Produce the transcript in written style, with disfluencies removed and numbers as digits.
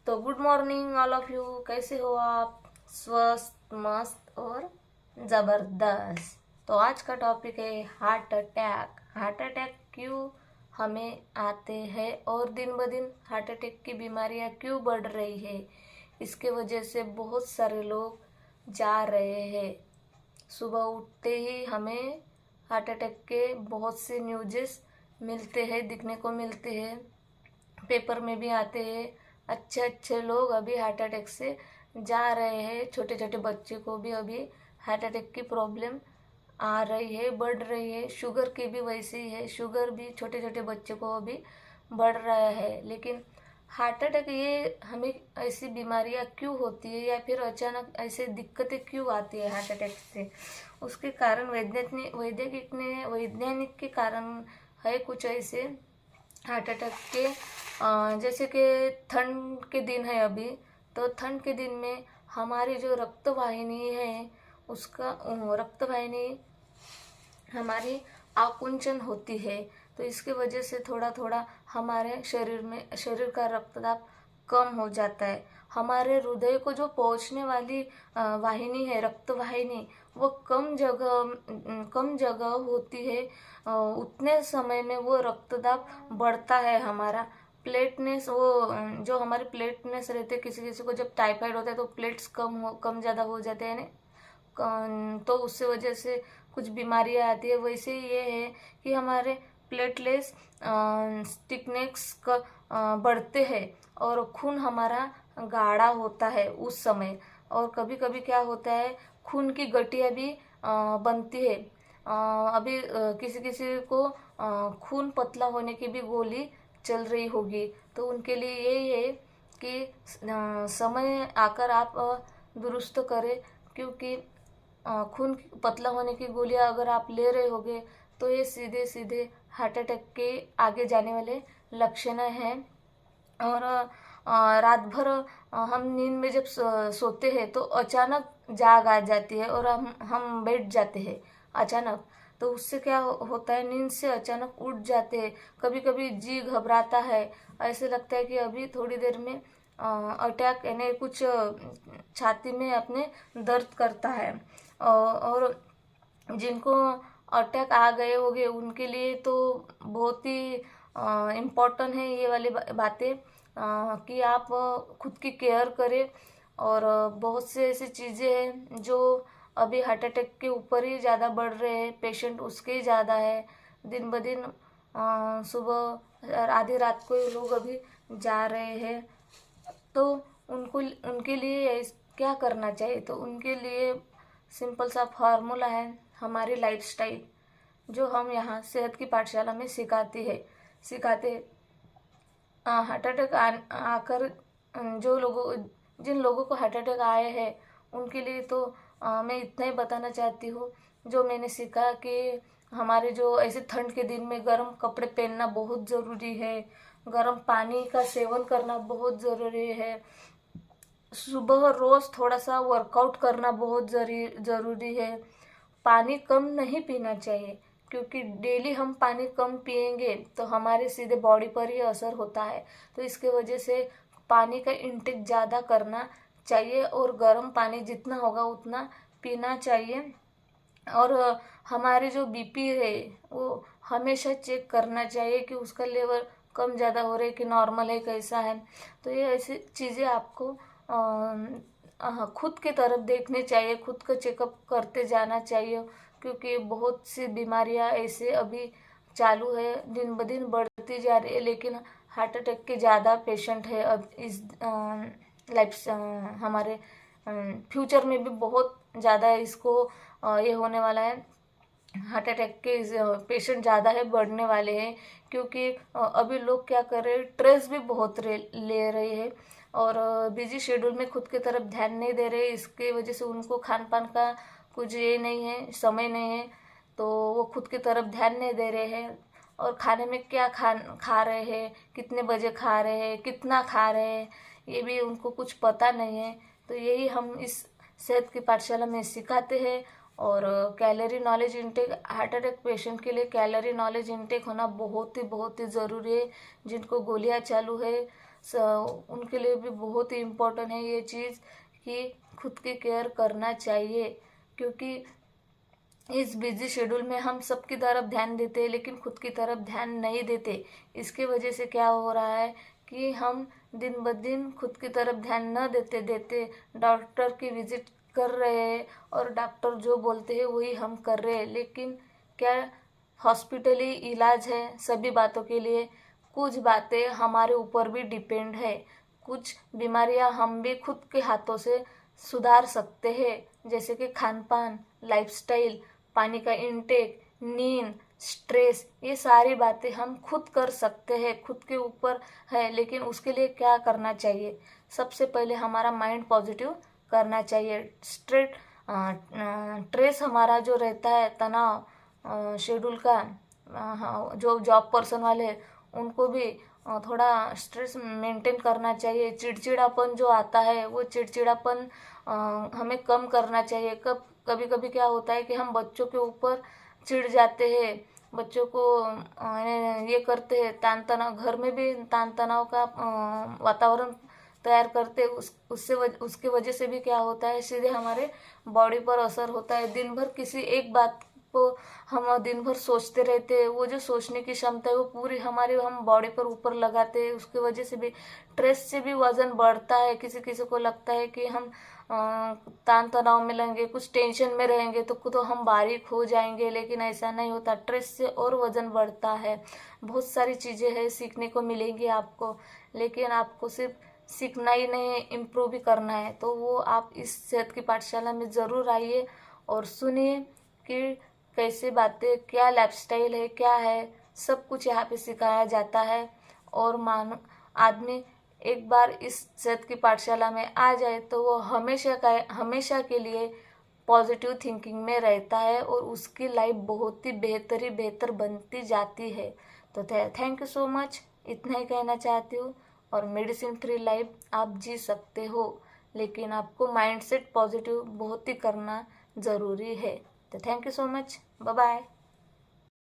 तो good morning all of you. कैसे हो आप? स्वस्थ, मस्त और ज़बरदस्त। तो आज का टॉपिक है हार्ट अटैक। हार्ट अटैक क्यों हमें आते हैं और दिन ब दिन हार्ट अटैक की बीमारियां क्यों बढ़ रही है, इसके वजह से बहुत सारे लोग जा रहे हैं। सुबह उठते ही हमें हार्ट अटैक के बहुत से न्यूज़ेस मिलते हैं, दिखने को मिलते हैं, पेपर में भी आते हैं। अच्छे अच्छे लोग अभी हार्ट अटैक से जा रहे हैं। छोटे छोटे बच्चे को भी अभी हार्ट अटैक की प्रॉब्लम आ रही है, बढ़ रही है। शुगर की भी वैसे ही है, शुगर भी छोटे छोटे बच्चे को अभी बढ़ रहा है। लेकिन हार्ट अटैक ये हमें ऐसी बीमारियां क्यों होती है या फिर अचानक ऐसे दिक्कतें क्यों आती है हार्ट अटैक से, उसके कारण वैज्ञानिक के कारण है कुछ ऐसे हार्ट अटैक के। जैसे कि ठंड के दिन है अभी, तो ठंड के दिन में हमारी जो रक्तवाहिनी है उसका रक्तवाहिनी हमारी आकुंचन होती है। तो इसके वजह से थोड़ा थोड़ा हमारे शरीर का रक्तदाब कम हो जाता है। हमारे हृदय को जो पहुंचने वाली वाहिनी है, रक्तवाहिनी, वो कम जगह होती है। उतने समय में वो रक्तदाब बढ़ता है। हमारा प्लेटनेस, वो जो हमारे प्लेटनेस रहते, किसी किसी को जब टाइफाइड होता है तो प्लेट्स कम ज़्यादा हो जाते हैं तो उससे वजह से कुछ बीमारियां आती है। वैसे ही ये है कि हमारे प्लेटलेट्स थिकनेस बढ़ते हैं और खून हमारा गाढ़ा होता है उस समय। और कभी कभी क्या होता है, खून की गठिया भी बनती है। अभी किसी किसी को खून पतला होने की भी गोली चल रही होगी, तो उनके लिए यही है कि समय आकर आप दुरुस्त करें, क्योंकि खून पतला होने की गोलियां अगर आप ले रहे होगे तो ये सीधे सीधे हार्ट अटैक के आगे जाने वाले लक्षण हैं। और रात भर हम नींद में जब सोते हैं तो अचानक जाग आ जाती है और हम बैठ जाते हैं अचानक। तो उससे क्या होता है, नींद से अचानक उठ जाते हैं। कभी कभी जी घबराता है, ऐसे लगता है कि अभी थोड़ी देर में अटैक यानी कुछ छाती में अपने दर्द करता है। और जिनको अटैक आ गए होंगे उनके लिए तो बहुत ही इम्पोर्टेंट है ये वाली बातें, कि आप खुद की केयर करें। और बहुत से ऐसी चीज़ें हैं जो अभी हार्ट अटैक के ऊपर ही ज़्यादा बढ़ रहे हैं, पेशेंट उसके ही ज़्यादा है दिन ब दिन। सुबह आधी रात को ये लोग अभी जा रहे हैं। तो उनके लिए क्या करना चाहिए? तो उनके लिए सिंपल सा फार्मूला है, हमारी लाइफस्टाइल, जो हम यहाँ सेहत की पाठशाला में सिखाते हार्ट अटैक आकर जिन लोगों को हार्ट अटैक आए हैं उनके लिए तो मैं इतना ही बताना चाहती हूँ, जो मैंने सीखा कि हमारे जो ऐसे ठंड के दिन में गर्म कपड़े पहनना बहुत ज़रूरी है, गर्म पानी का सेवन करना बहुत ज़रूरी है, सुबह रोज़ थोड़ा सा वर्कआउट करना बहुत ज़रूरी है। पानी कम नहीं पीना चाहिए, क्योंकि डेली हम पानी कम पिएंगे तो हमारे सीधे बॉडी पर ही असर होता है। तो इसके वजह से पानी का इंटेक ज़्यादा करना चाहिए और गर्म पानी जितना होगा उतना पीना चाहिए। और हमारे जो बीपी है वो हमेशा चेक करना चाहिए कि उसका लेवल कम ज़्यादा हो रहा है कि नॉर्मल है, कैसा है। तो ये ऐसी चीज़ें आपको खुद की तरफ देखने चाहिए, खुद का चेकअप करते जाना चाहिए, क्योंकि बहुत सी बीमारियां ऐसे अभी चालू है, दिन ब दिन बढ़ती जा रही है। लेकिन हार्ट अटैक के ज़्यादा पेशेंट है अब इस लाइफ हमारे फ्यूचर में भी बहुत ज़्यादा इसको ये होने वाला है। हार्ट अटैक के पेशेंट ज़्यादा है, बढ़ने वाले हैं, क्योंकि अभी लोग क्या कर रहे हैं, स्ट्रेस भी बहुत ले रहे हैं और बिजी शेड्यूल में खुद की तरफ ध्यान नहीं दे रहे। इसके वजह से उनको खान पान का कुछ ये नहीं है, समय नहीं है, तो वो खुद की तरफ ध्यान नहीं दे रहे हैं। और खाने में क्या खा रहे हैं, कितने बजे खा रहे हैं, कितना खा रहे हैं, ये भी उनको कुछ पता नहीं है। तो यही हम इस सेहत की पाठशाला में सिखाते हैं। और calorie knowledge intake, heart attack patient के लिए कैलोरी नॉलेज इंटेक होना बहुत ही ज़रूरी है। जिनको गोलियां चालू है उनके लिए भी बहुत ही इम्पोर्टेंट है ये चीज़ कि खुद की केयर करना चाहिए, क्योंकि इस बिजी शेड्यूल में हम सबकी तरफ ध्यान देते हैं लेकिन खुद की तरफ ध्यान नहीं देते। इसकी वजह से क्या हो रहा है कि हम दिन ब दिन खुद की तरफ ध्यान न देते देते डॉक्टर की विजिट कर रहे हैं और डॉक्टर जो बोलते हैं वही हम कर रहे हैं। लेकिन क्या हॉस्पिटल ही इलाज है सभी बातों के लिए? कुछ बातें हमारे ऊपर भी डिपेंड है, कुछ बीमारियां हम भी खुद के हाथों से सुधार सकते हैं, जैसे कि खान पान, लाइफस्टाइल, पानी का इनटेक, नींद, स्ट्रेस, ये सारी बातें हम खुद कर सकते हैं, खुद के ऊपर है। लेकिन उसके लिए क्या करना चाहिए? सबसे पहले हमारा माइंड पॉजिटिव करना चाहिए। स्ट्रेस हमारा जो रहता है तनाव शेड्यूल का, हाँ, जो जॉब पर्सन वाले हैं उनको भी थोड़ा स्ट्रेस मेंटेन करना चाहिए। चिड़चिड़ापन जो आता है वो चिड़चिड़ापन हमें कम करना चाहिए। कभी कभी क्या होता है कि हम बच्चों के ऊपर चिढ़ जाते हैं, बच्चों को ये करते हैं, तान तनाव, घर में भी तान तनाव का वातावरण तैयार करते, उसके वजह से भी क्या होता है, सीधे हमारे बॉडी पर असर होता है। दिन भर किसी एक बात को हम दिन भर सोचते रहते हैं, वो जो सोचने की क्षमता है वो पूरी हमारी हम बॉडी पर ऊपर लगाते हैं। उसकी वजह से भी स्ट्रेस से भी वजन बढ़ता है। किसी किसी को लगता है कि हम तान तनाव में लेंगे, कुछ टेंशन में रहेंगे तो हम बारीक हो जाएंगे, लेकिन ऐसा नहीं होता। स्ट्रेस से और वजन बढ़ता है। बहुत सारी चीज़ें हैं सीखने को मिलेंगी आपको, लेकिन आपको सिर्फ सीखना ही नहीं, इम्प्रूव भी करना है। तो वो आप इस सेहत की पाठशाला में ज़रूर आइए और सुनिए कि कैसे बातें, क्या लाइफस्टाइल है, क्या है, सब कुछ यहाँ पे सिखाया जाता है। और मानो आदमी एक बार इस सेहत की पाठशाला में आ जाए तो वो हमेशा के लिए पॉजिटिव थिंकिंग में रहता है और उसकी लाइफ बहुत ही बेहतर बनती जाती है। तो थैंक यू सो मच, इतना ही कहना चाहती हूँ। और मेडिसिन फ्री लाइफ आप जी सकते हो, लेकिन आपको माइंडसेट पॉजिटिव बहुत ही करना ज़रूरी है। तो thank you so much, bye bye.